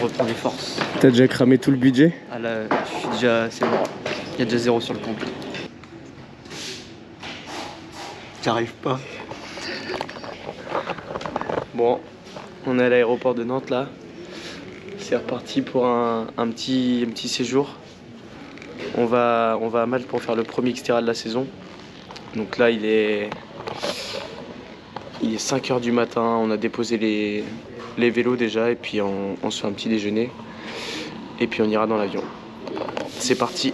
on reprend des forces. T'as déjà cramé tout le budget? Ah là, je suis déjà, c'est bon. Il y a déjà 0 sur le compte. J'arrive pas. Bon, on est à l'aéroport de Nantes là. C'est reparti pour un petit séjour. On va à Malte pour faire le premier Xterra de la saison. Donc là, il est 5 h du matin. On a déposé les vélos déjà et puis on se fait un petit déjeuner. Et puis on ira dans l'avion. C'est parti.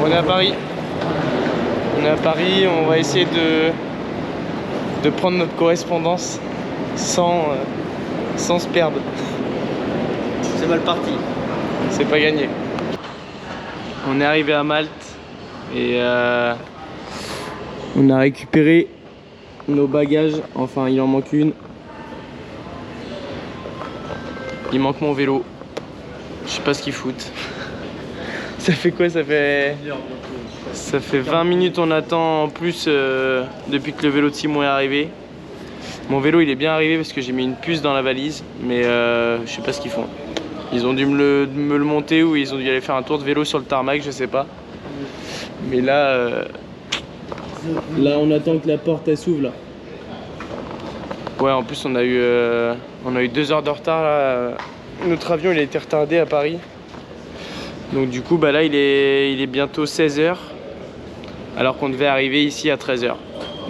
On est à Paris. On est à Paris, on va essayer de prendre notre correspondance sans se perdre. C'est mal parti. C'est pas gagné. On est arrivé à Malte et on a récupéré nos bagages. Enfin, il en manque une. Il manque mon vélo. Je sais pas ce qu'ils foutent. Ça fait quoi? Ça fait 20 minutes on attend en plus depuis que le vélo de Simon est arrivé. Mon vélo il est bien arrivé parce que j'ai mis une puce dans la valise, mais je sais pas ce qu'ils font. Ils ont dû me le monter ou ils ont dû aller faire un tour de vélo sur le tarmac, je sais pas. Mais là on attend que la porte elle s'ouvre là. Ouais, en plus on a eu 2 heures de retard là. Notre avion il a été retardé à Paris. Donc du coup bah là il est bientôt 16 h alors qu'on devait arriver ici à 13 h.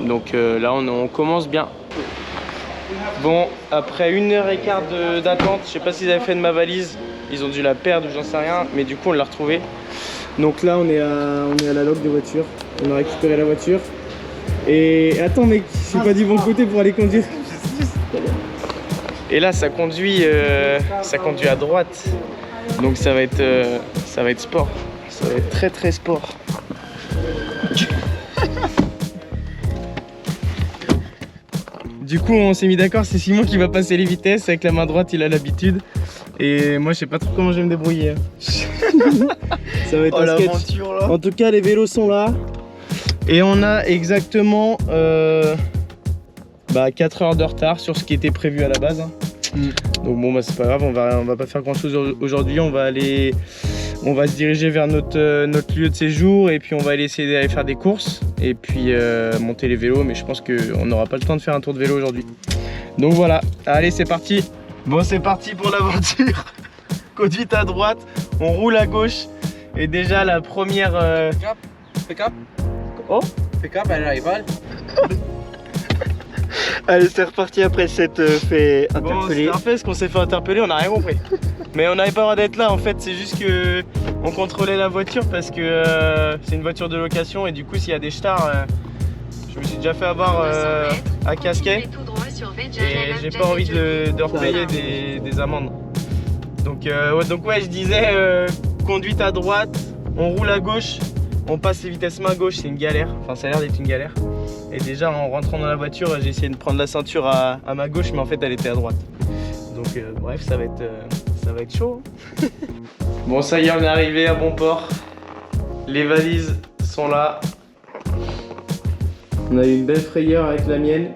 Donc là on commence bien. Bon, après 1h15 d'attente, je sais pas s'ils avaient fait de ma valise, ils ont dû la perdre ou j'en sais rien, mais du coup on l'a retrouvée. Donc là on est à la loque de voiture, on a récupéré la voiture. Et attends mec, je suis pas du bon côté pour aller conduire. Et là ça conduit à droite. Donc ça va être sport. Ça va être très très sport. Du coup on s'est mis d'accord, c'est Simon qui va passer les vitesses. Avec la main droite il a l'habitude. Et moi je sais pas trop comment je vais me débrouiller. Ça va être un sketch. Là. En tout cas les vélos sont là. Et on a exactement 4 heures de retard sur ce qui était prévu à la base. Donc bon bah c'est pas grave, on va pas faire grand chose aujourd'hui, on va se diriger vers notre lieu de séjour et puis on va aller essayer d'aller faire des courses et puis monter les vélos, mais je pense qu'on n'aura pas le temps de faire un tour de vélo aujourd'hui. Donc voilà, allez c'est parti. Bon c'est parti pour l'aventure. Conduite à droite, on roule à gauche et déjà la première... Pick up. Oh, Pick up à l'arrivée. Allez, c'est reparti après s'être fait interpeller. Bon, c'est parce qu'on s'est fait interpeller, on n'a rien compris. Mais on n'avait pas le droit d'être là en fait, c'est juste que on contrôlait la voiture parce que c'est une voiture de location et du coup s'il y a des stars, je me suis déjà fait avoir à casquet et j'ai pas envie de repayer des amendes. Donc ouais, je disais conduite à droite, on roule à gauche, on passe les vitesses main gauche, c'est une galère, enfin ça a l'air d'être une galère. Et déjà en rentrant dans la voiture, j'ai essayé de prendre la ceinture à ma gauche, mais en fait elle était à droite. Donc bref, ça va être chaud. Bon ça y est, on est arrivé à bon port. Les valises sont là. On a eu une belle frayeur avec la mienne.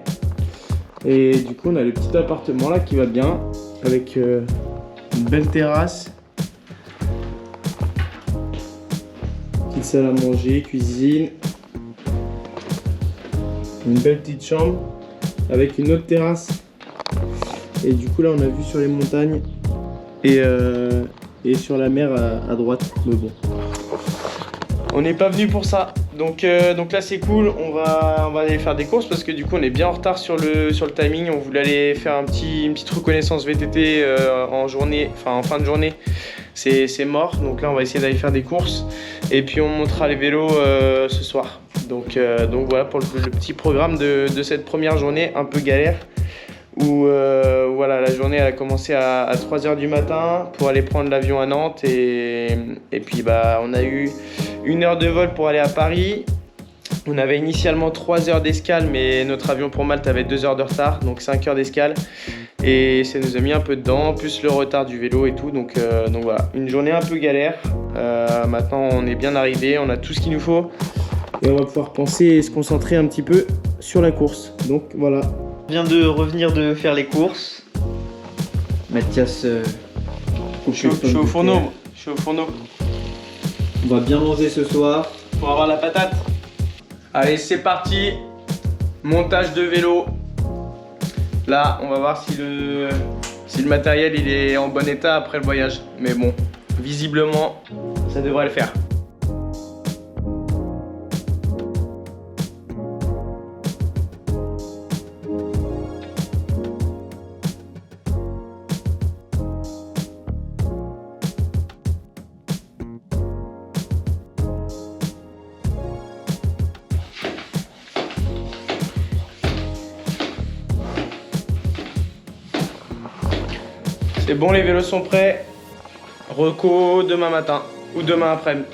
Et du coup on a le petit appartement là qui va bien. Avec une belle terrasse. Petite salle à manger, cuisine. Une belle petite chambre avec une autre terrasse. Et du coup là on a vu sur les montagnes et sur la mer à droite. Mais bon, on n'est pas venu pour ça. Donc là c'est cool, on va aller faire des courses parce que du coup on est bien en retard sur le timing. On voulait aller faire une petite reconnaissance VTT en fin de journée. C'est mort, donc là on va essayer d'aller faire des courses et puis on montera les vélos ce soir. Donc voilà pour le petit programme de cette première journée un peu galère où voilà, la journée elle a commencé à 3 h du matin pour aller prendre l'avion à Nantes et puis bah, on a eu 1 heure de vol pour aller à Paris. On avait initialement 3 heures d'escale, mais notre avion pour Malte avait 2 heures de retard, donc 5 heures d'escale. Et ça nous a mis un peu dedans, plus le retard du vélo et tout. Donc voilà, une journée un peu galère. Maintenant, on est bien arrivé, on a tout ce qu'il nous faut. Et on va pouvoir penser et se concentrer un petit peu sur la course. Donc voilà. On vient de revenir de faire les courses. Mathias, Je suis au fourneau. Je suis au fourneau. On va bien manger ce soir. Pour avoir la patate. Allez, c'est parti. Montage de vélo. Là, on va voir si le matériel il est en bon état après le voyage. Mais bon, visiblement, ça devrait le faire. C'est bon, les vélos sont prêts. Reco demain matin ou demain après-midi.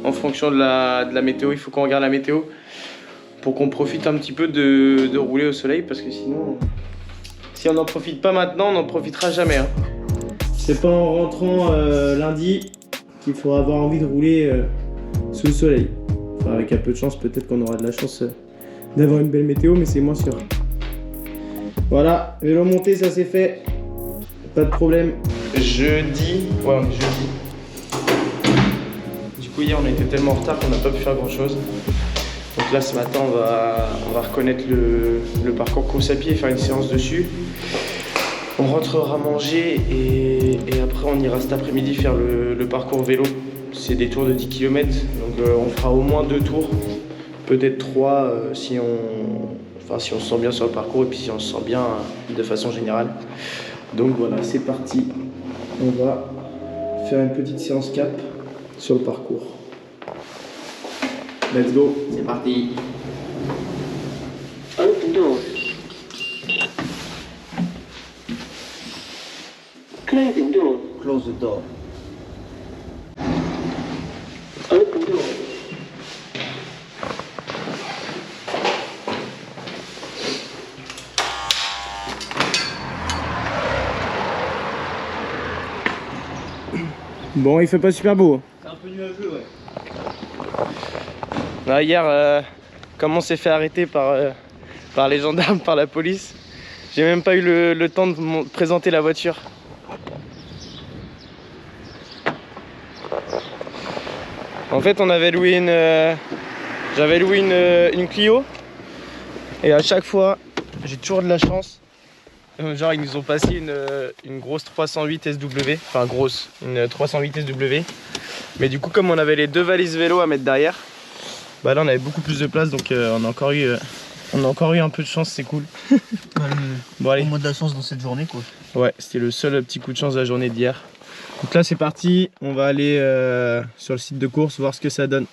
En fonction de la météo, il faut qu'on regarde la météo pour qu'on profite un petit peu de rouler au soleil, parce que sinon, si on n'en profite pas maintenant, on n'en profitera jamais. Hein. C'est pas en rentrant lundi qu'il faudra avoir envie de rouler sous le soleil. Enfin, avec un peu de chance, peut-être qu'on aura de la chance d'avoir une belle météo, mais c'est moins sûr. Voilà, vélo monté, ça c'est fait. Pas de problème. Jeudi, ouais, on est jeudi. Du coup, hier, on était tellement en retard qu'on n'a pas pu faire grand chose. Donc là, ce matin, on va reconnaître le parcours course à pied et faire une séance dessus. On rentrera manger et après, on ira cet après-midi faire le parcours vélo. C'est des tours de 10 km. Donc, on fera au moins 2 tours, peut-être 3 si on se sent bien sur le parcours et puis si on se sent bien de façon générale. Donc voilà, c'est parti. On va faire une petite séance cap sur le parcours. Let's go. C'est parti. Open door. Closing door. Close the door. Open door. Bon, il fait pas super beau. C'est un peu nuageux, ouais. Là, hier, comme on s'est fait arrêter par les gendarmes, par la police, j'ai même pas eu le temps de présenter la voiture. En fait, on avait loué j'avais loué une Clio, et à chaque fois, j'ai toujours de la chance. Genre, ils nous ont passé une grosse 308 SW, enfin grosse, une 308 SW. Mais du coup, comme on avait les 2 valises vélo à mettre derrière, bah là on avait beaucoup plus de place, donc on a encore eu un peu de chance, c'est cool. Bon, allez. Au moins de la chance dans cette journée, quoi. Ouais, c'était le seul petit coup de chance de la journée d'hier. Donc là c'est parti, on va aller sur le site de course voir ce que ça donne.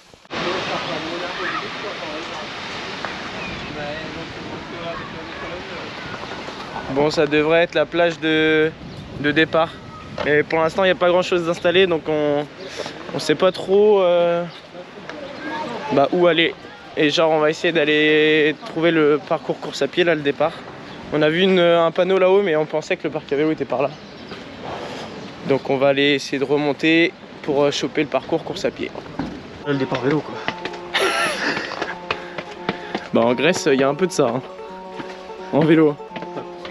Bon, ça devrait être la plage de départ. Et pour l'instant, il n'y a pas grand chose d'installé, donc on sait pas trop où aller. Et genre, on va essayer d'aller trouver le parcours course à pied, là, le départ. On a vu un panneau là-haut, mais on pensait que le parc à vélo était par là. Donc on va aller essayer de remonter pour choper le parcours course à pied. Le départ vélo, quoi. Bah en Grèce, il y a un peu de ça, hein. En vélo.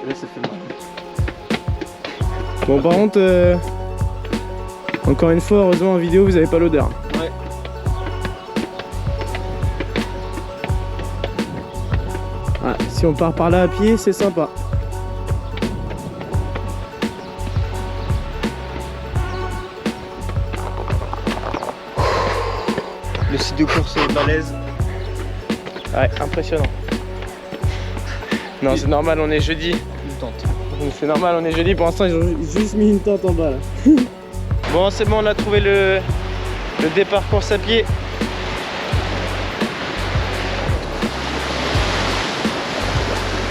Là, ça fait mal. Bon, par contre, encore une fois, heureusement en vidéo, vous avez pas l'odeur. Ouais. Ah, si on part par là à pied, c'est sympa. Le site de course est balèze. Ouais, impressionnant. Non, c'est normal, on est jeudi. Une tente. C'est normal, on est jeudi. Pour l'instant, ils ont juste mis une tente en bas là. Bon, c'est bon, on a trouvé le départ course à pied.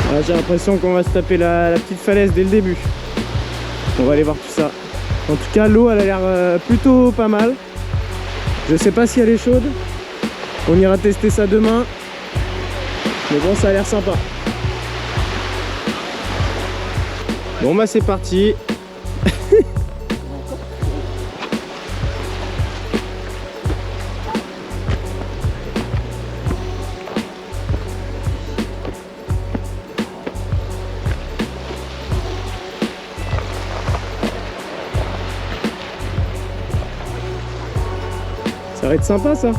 Ah, j'ai l'impression qu'on va se taper la petite falaise dès le début. On va aller voir tout ça. En tout cas, l'eau elle a l'air plutôt pas mal. Je sais pas si elle est chaude. On ira tester ça demain. Mais bon, ça a l'air sympa. Bon bah c'est parti. Ça va être sympa ça.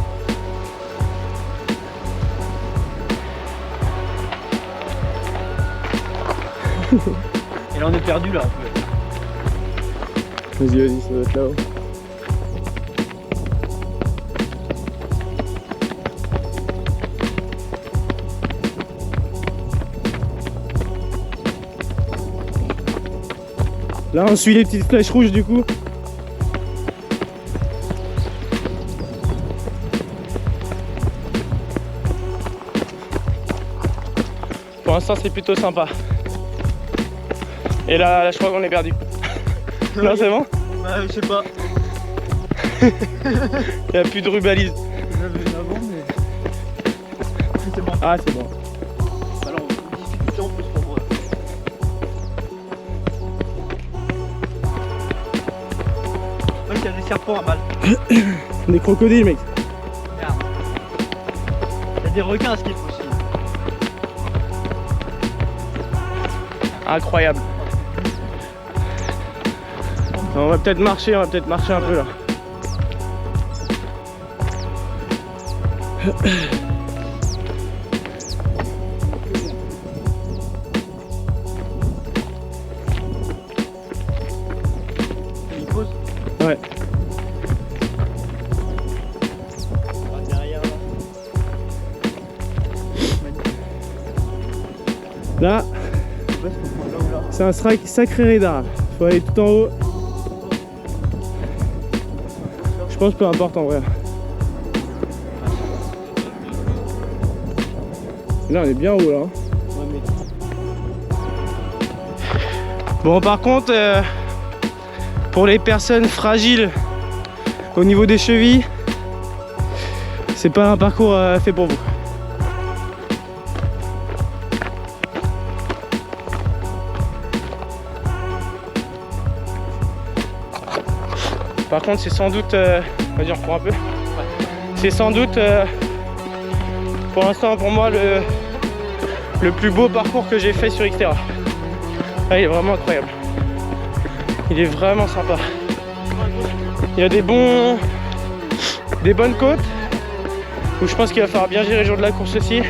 Et là on est perdu là. Vas-y, vas-y, ça doit être là-haut. Là on suit les petites flèches rouges du coup. Pour l'instant c'est plutôt sympa. Et là je crois qu'on est perdu. Non c'est bon? Bah je sais pas. Il n'y a plus de rubalise. J'avais une avant mais... C'est bon. Ah c'est bon. Alors on discute en plus pour moi. Mec, il y a des serpents à balle. Des crocodiles mec. Merde. Il y a des requins à ce qu'il faut aussi. Incroyable. On va peut-être marcher un peu là. Il pose. Ouais. Derrière là. Là, c'est un sacré radar. Faut aller tout en haut. Je pense peu importe en vrai. Là on est bien haut là. Bon par contre pour les personnes fragiles au niveau des chevilles, c'est pas un parcours fait pour vous. Par contre c'est sans doute, vas-y on reprend un peu. C'est sans doute pour l'instant pour moi le plus beau parcours que j'ai fait sur Xterra. Ah, il est vraiment incroyable. Il est vraiment sympa. Il y a des bonnes côtes où je pense qu'il va falloir bien gérer le jour de la course aussi.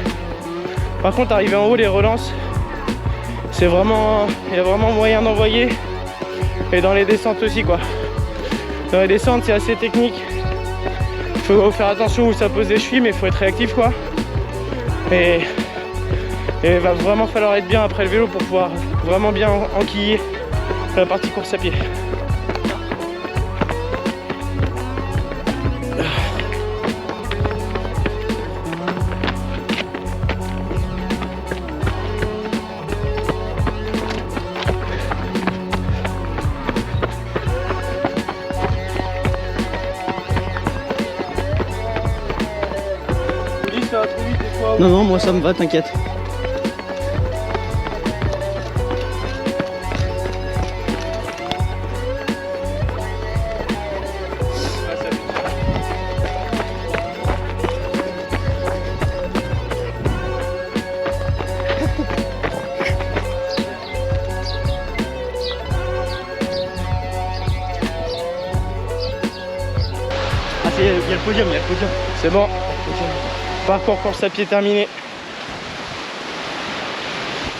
Par contre arriver en haut les relances, c'est vraiment, il y a vraiment moyen d'envoyer. Et dans les descentes aussi quoi. Dans les descentes c'est assez technique. Il faut faire attention où ça pose des chevilles mais il faut être réactif quoi. Et il va vraiment falloir être bien après le vélo pour pouvoir vraiment bien enquiller la partie course à pied. Non, non, moi ça me va, t'inquiète. Ah, il y a le podium, il y a le podium. C'est bon. Parcours course à pied terminé.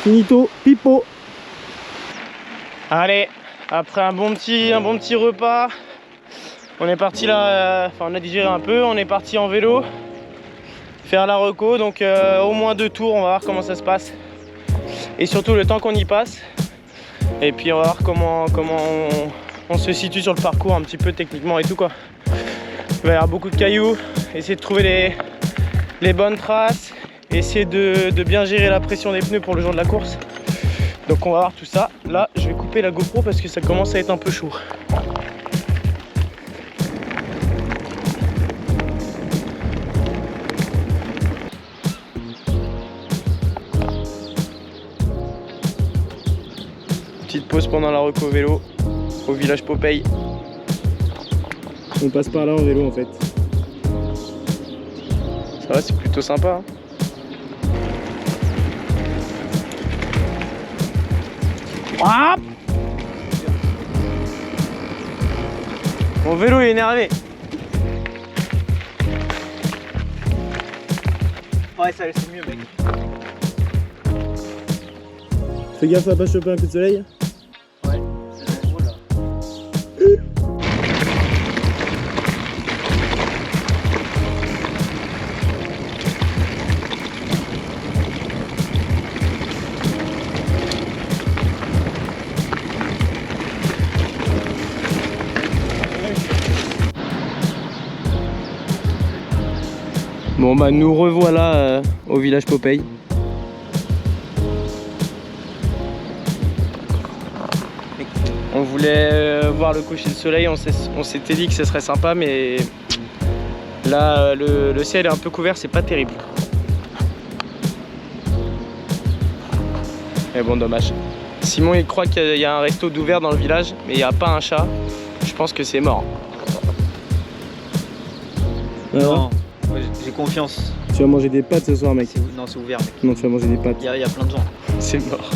Finito, pipo. Allez, après un bon petit repas, on est parti là, on a digéré un peu, on est parti en vélo faire la reco, donc au moins 2 tours, on va voir comment ça se passe et surtout le temps qu'on y passe, et puis on va voir comment on se situe sur le parcours un petit peu techniquement et tout quoi. Il va y avoir beaucoup de cailloux, essayer de trouver les bonnes traces essayer de bien gérer la pression des pneus pour le jour de la course. Donc on va voir tout ça. Là, je vais couper la GoPro parce que ça commence à être un peu chaud. Petite pause pendant la reco vélo au village Popeye. On passe par là en vélo en fait. Ça va, c'est plutôt sympa. Ah, mon vélo est énervé. Ouais, ça c'est mieux, mec. Fais gaffe à pas choper un coup de soleil. Ouais, c'est gros là. Bon bah nous revoilà au village Popeye. On voulait voir le coucher de soleil, on s'était dit que ce serait sympa, mais là le ciel est un peu couvert, c'est pas terrible. Mais bon, dommage. Simon il croit qu'il y a un resto d'ouvert dans le village, mais il n'y a pas un chat. Je pense que c'est mort. Non, ouais, j'ai confiance. Tu vas manger des pâtes ce soir, mec. Non, c'est ouvert, mec. Non, tu vas manger des pâtes. Il y a plein de gens. C'est mort.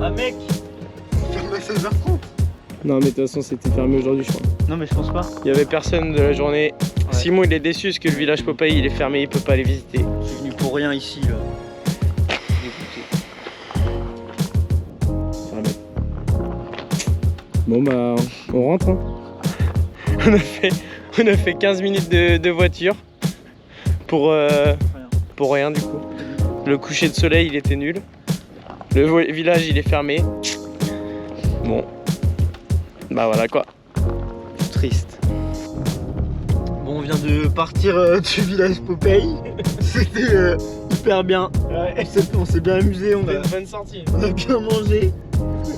Ah, mec, ferme à 16h30. Non, mais de toute façon, c'était fermé aujourd'hui, je crois. Non, mais je pense pas. Il y avait personne de la journée. Ouais. Simon, il est déçu parce que le village Popeye, il est fermé, il peut pas aller visiter. Je suis venu pour rien ici, là. Écoutez. Bon, bah, on rentre. Hein. on a fait 15 minutes de voiture pour rien, du coup. Le coucher de soleil, il était nul. Le village, il est fermé. Bon. Bah voilà quoi. Triste. Bon, on vient de partir du village Popeye. C'était hyper bien. Ouais. On s'est bien amusé, on C'était a une bonne sortie. bien mangé.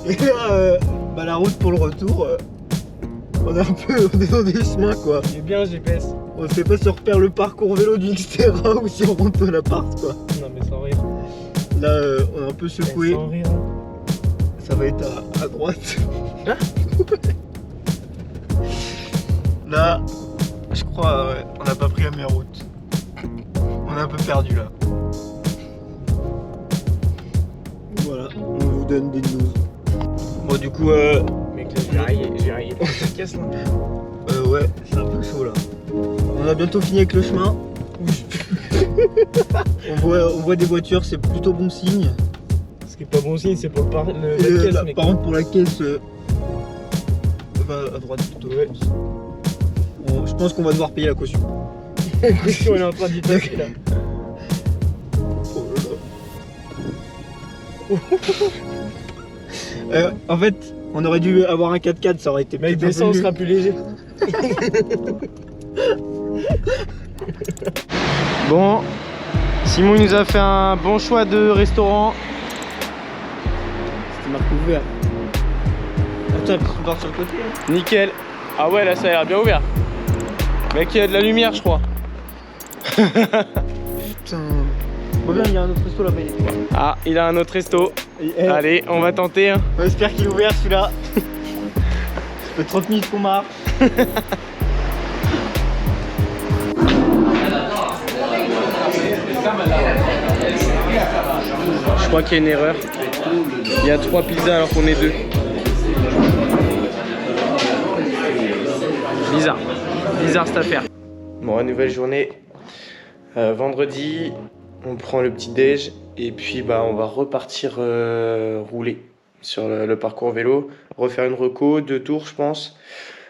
Et là, bah, la route pour le retour, on est dans des chemins quoi. Il est bien GPS. On sait pas si on repère le parcours vélo du Xterra ou si on rentre à l'appart quoi. Non mais sans rire. Là, on est un peu secoué. Sans rire. Ça va être à droite. Hein? Là, je crois, ouais, on n'a pas pris la meilleure route. On est un peu perdu là. Voilà, on vous donne des news. Bon, du coup, Mec, là, j'ai raillé. Ça casse là. ouais, c'est un peu chaud là. On a bientôt fini avec le chemin. on voit des voitures, c'est plutôt bon signe. Ce qui est pas bon signe, c'est pour la Et, caisse, là, mec. par contre, pour la caisse, va à droite plutôt. Ouais. Je pense qu'on va devoir payer la caution. La caution, elle est en train d'y passer là. Oh là là. En fait, on aurait dû avoir un 4x4, ça aurait été Mec, peut-être un descend, peu on mieux. sera plus léger. Bon, Simon il nous a fait un bon choix de restaurant. C'était marqué ouvert. Attends, on part sur le côté. Hein. Nickel. Ah ouais, là ça a l'air bien ouvert. Mec, il y a de la lumière, je crois. Putain. Bon, bien, il y a un autre resto là-bas. Ah, il a un autre resto. Allez, on va tenter. Hein. On espère qu'il est ouvert celui-là. Ça fait 30 minutes qu'on marche. Je crois qu'il y a une erreur. Il y a 3 pizzas alors qu'on est 2. Bizarre. Bizarre cette affaire. Bon, nouvelle journée. Vendredi, on prend le petit déj et puis bah on va repartir rouler sur le parcours vélo, refaire une reco, 2 tours je pense.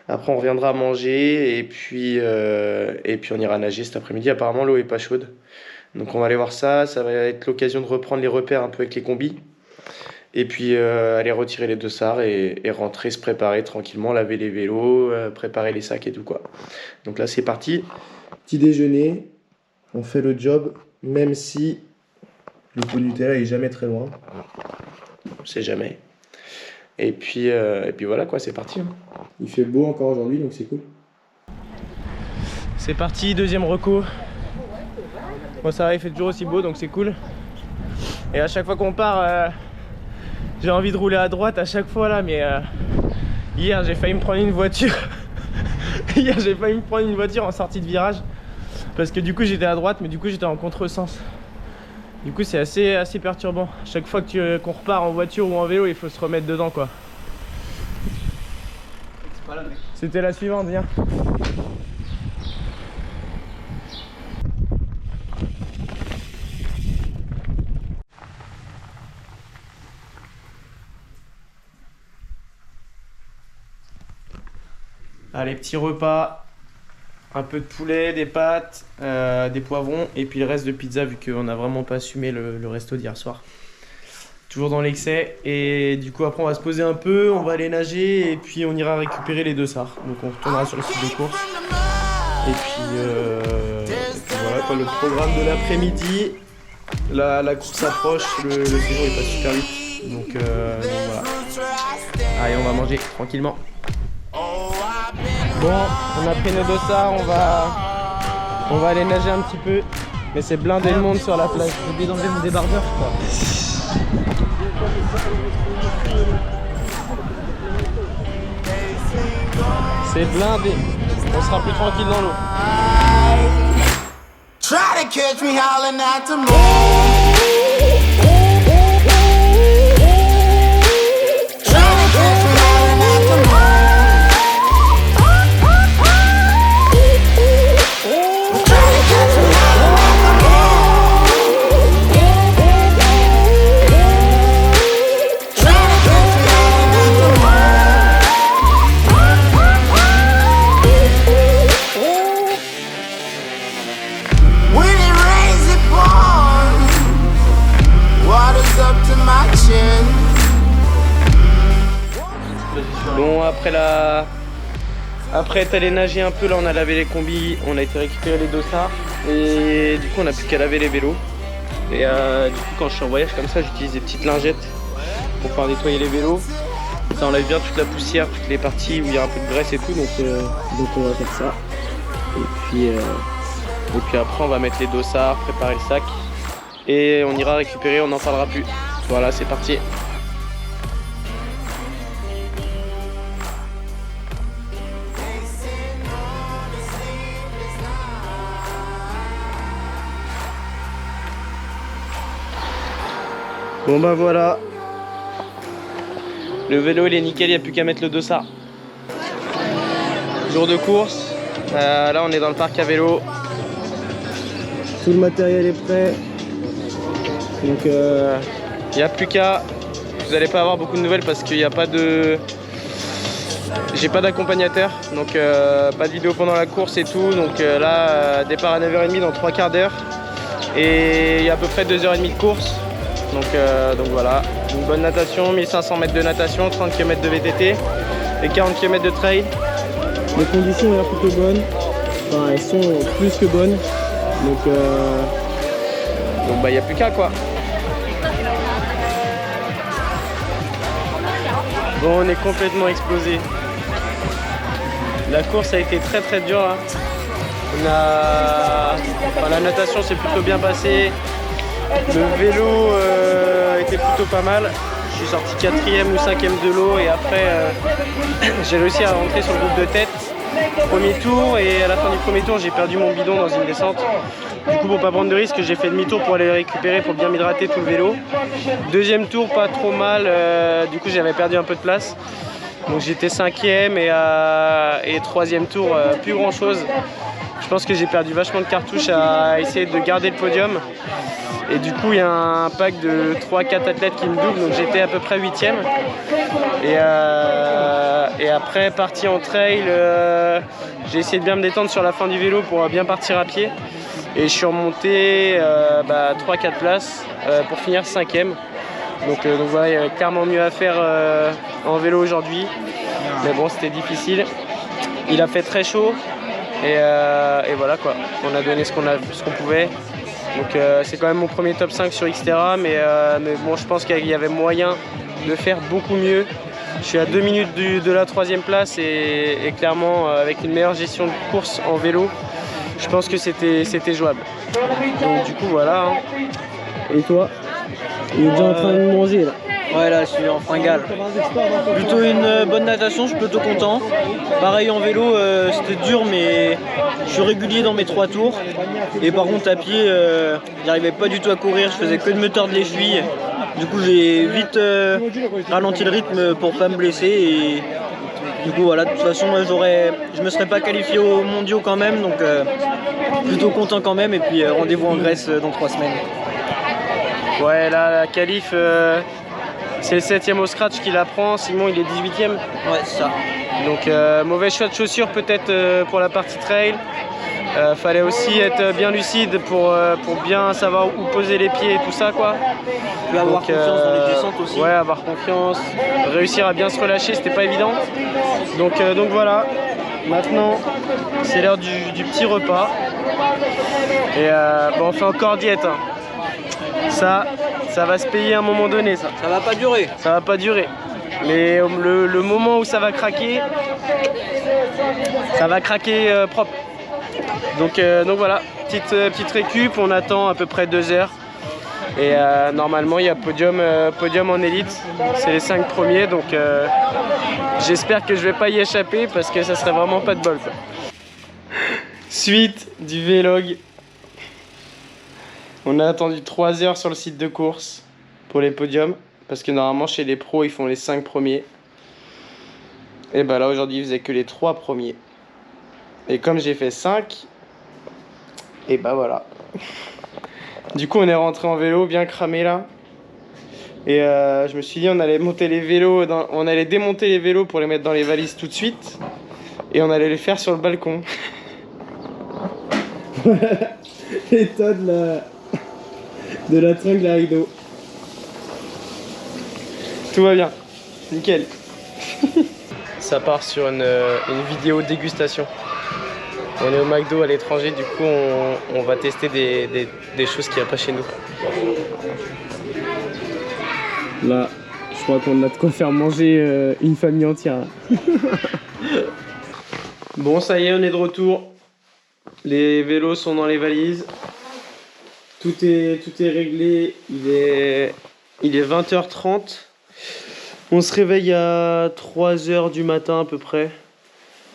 Après on reviendra manger et puis on ira nager cet après-midi. Apparemment l'eau est pas chaude. Donc on va aller voir ça, ça va être l'occasion de reprendre les repères un peu avec les combis. Et puis aller retirer les dossards et rentrer, se préparer tranquillement, laver les vélos, préparer les sacs et tout quoi. Donc là c'est parti, petit déjeuner, on fait le job même si le pot Nutella est jamais très loin, on sait jamais. Et puis voilà quoi, c'est parti. Hein. Il fait beau encore aujourd'hui donc c'est cool. C'est parti, deuxième reco. Bon ça va, il fait toujours aussi beau donc c'est cool. Et à chaque fois qu'on part, j'ai envie de rouler à droite à chaque fois là, mais hier j'ai failli me prendre une voiture. Hier j'ai failli me prendre une voiture en sortie de virage. Parce que du coup j'étais à droite mais du coup j'étais en contresens. Du coup c'est assez perturbant. Chaque fois qu'on repart en voiture ou en vélo il faut se remettre dedans quoi. C'était la suivante, viens. Allez, petit repas, un peu de poulet, des pâtes, des poivrons et puis le reste de pizza vu qu'on n'a vraiment pas assumé le resto d'hier soir. Toujours dans l'excès et du coup après on va se poser un peu, on va aller nager et puis on ira récupérer les dossards. Donc on retournera sur le site de course. Et puis voilà quoi, le programme de l'après-midi. La course approche, le séjour il passe super vite. Donc voilà. Allez, on va manger tranquillement. Bon, on a pris nos dossards, on va aller nager un petit peu. Mais c'est blindé de monde sur la plage. J'ai oublié d'enlever mon débardeur, je crois. C'est blindé. On sera plus tranquille dans l'eau. Try to catch me howling at the moon. Bon, après être allé nager un peu, là on a lavé les combis, on a été récupérer les dossards et du coup on n'a plus qu'à laver les vélos. Et du coup quand je suis en voyage comme ça, j'utilise des petites lingettes pour pouvoir nettoyer les vélos. Ça enlève bien toute la poussière, toutes les parties où il y a un peu de graisse et tout, donc on va faire ça. Et puis après on va mettre les dossards, préparer le sac et on ira récupérer, on n'en parlera plus. Voilà, c'est parti. Bon bah voilà, le vélo il est nickel, il n'y a plus qu'à mettre le dossard. Jour de course, là on est dans le parc à vélo. Tout le matériel est prêt. Donc il n'y a plus qu'à. Vous n'allez pas avoir beaucoup de nouvelles parce qu'il n'y a pas de... J'ai pas d'accompagnateur, donc pas de vidéo pendant la course et tout. Donc là, départ à 9h30 dans 3 quarts d'heure. Et il y a à peu près 2h30 de course. Donc voilà, une bonne natation, 1500 mètres de natation, 30 km de VTT et 40 km de trail. Les conditions ont l'air plutôt bonnes, enfin elles sont plus que bonnes, donc bah il n'y a plus qu'à quoi. Bon, on est complètement explosé. La course a été très dure hein. La natation s'est plutôt bien passée. Le vélo était plutôt pas mal. Je suis sorti 4e ou 5e de l'eau et après j'ai réussi à rentrer sur le groupe de tête. Premier tour et à la fin du premier tour j'ai perdu mon bidon dans une descente. Du coup pour pas prendre de risque j'ai fait demi-tour pour aller le récupérer pour bien m'hydrater tout le vélo. Deuxième tour pas trop mal, du coup j'avais perdu un peu de place. Donc j'étais 5e et troisième tour plus grand chose. Je pense que j'ai perdu vachement de cartouches à essayer de garder le podium. Et du coup il y a un pack de 3-4 athlètes qui me doublent, donc j'étais à peu près 8e. Et après parti en trail, j'ai essayé de bien me détendre sur la fin du vélo pour bien partir à pied. Et je suis remonté 3-4 places pour finir 5e. Donc voilà, il y avait clairement mieux à faire en vélo aujourd'hui. Mais bon, c'était difficile. Il a fait très chaud. Et voilà quoi, on a donné ce qu'on pouvait. Donc c'est quand même mon premier top 5 sur Xterra, mais bon, je pense qu'il y avait moyen de faire beaucoup mieux. Je suis à 2 minutes de la 3e place et clairement avec une meilleure gestion de course en vélo, je pense que c'était jouable. Donc du coup voilà. Hein. Et toi, il est déjà en train de manger là. Ouais, là je suis en fringale. Plutôt une bonne natation, je suis plutôt content. Pareil en vélo, c'était dur, mais je suis régulier dans mes 3 tours. Et par contre à pied, j'arrivais pas du tout à courir, je faisais que de me tordre les chevilles. Du coup j'ai vite ralenti le rythme pour pas me blesser. Et du coup voilà, de toute façon je me serais pas qualifié aux mondiaux quand même, donc plutôt content quand même. Et puis rendez-vous en Grèce dans 3 semaines. Ouais, là la qualif, c'est le 7e au scratch qui la prend, Simon il est 18e. Ouais, c'est ça. Donc mauvais choix de chaussures peut-être pour la partie trail. Fallait aussi être bien lucide pour bien savoir où poser les pieds et tout ça quoi. Puis avoir confiance dans les descentes aussi. Ouais, avoir confiance, réussir à bien se relâcher, c'était pas évident. Donc voilà, maintenant c'est l'heure du petit repas. Et bon, on fait encore diète. Hein. Ça va se payer à un moment donné ça. Ça va pas durer. Ça va pas durer. Mais le moment où ça va craquer propre. Donc voilà, petite récup, on attend à peu près 2 heures. Et normalement il y a podium en élite, c'est les 5 premiers, donc j'espère que je vais pas y échapper parce que ça serait vraiment pas de bol quoi. Suite du vlog. On a attendu 3 heures sur le site de course pour les podiums, parce que normalement chez les pros ils font les 5 premiers. Et bah là aujourd'hui ils faisaient que les 3 premiers. Et comme j'ai fait 5, et bah voilà. Du coup on est rentré en vélo bien cramé là. Et je me suis dit on allait monter les vélos, on allait démonter les vélos pour les mettre dans les valises tout de suite. Et on allait les faire sur le balcon. Voilà l'état de la tringle à rideau. Tout va bien, nickel. Ça part sur une vidéo dégustation. On est au McDo à l'étranger, du coup on va tester des choses qu'il n'y a pas chez nous. Là, je crois qu'on a de quoi faire manger une famille entière. Bon, ça y est, on est de retour. Les vélos sont dans les valises. Tout est réglé. Il est 20h30. On se réveille à 3h du matin à peu près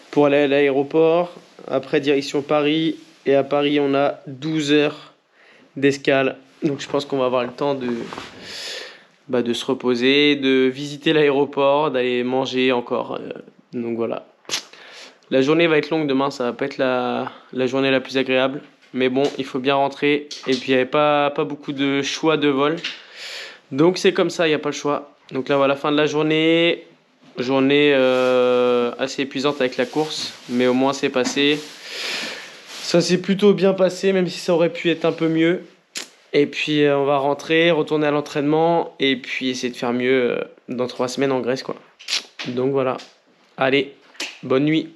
pour aller à l'aéroport. Après, direction Paris. Et à Paris, on a 12 heures d'escale. Donc je pense qu'on va avoir le temps de se reposer, de visiter l'aéroport, d'aller manger encore. Donc voilà. La journée va être longue demain, ça va pas être la journée la plus agréable. Mais bon, il faut bien rentrer. Et puis il n'y avait pas beaucoup de choix de vol. Donc c'est comme ça, il n'y a pas le choix. Donc là voilà, fin de la journée. Journée assez épuisante avec la course. Mais au moins c'est passé. Ça s'est plutôt bien passé, même si ça aurait pu être un peu mieux. Et puis on va rentrer, retourner à l'entraînement. Et puis essayer de faire mieux dans 3 semaines en Grèce quoi. Donc voilà. Allez, bonne nuit.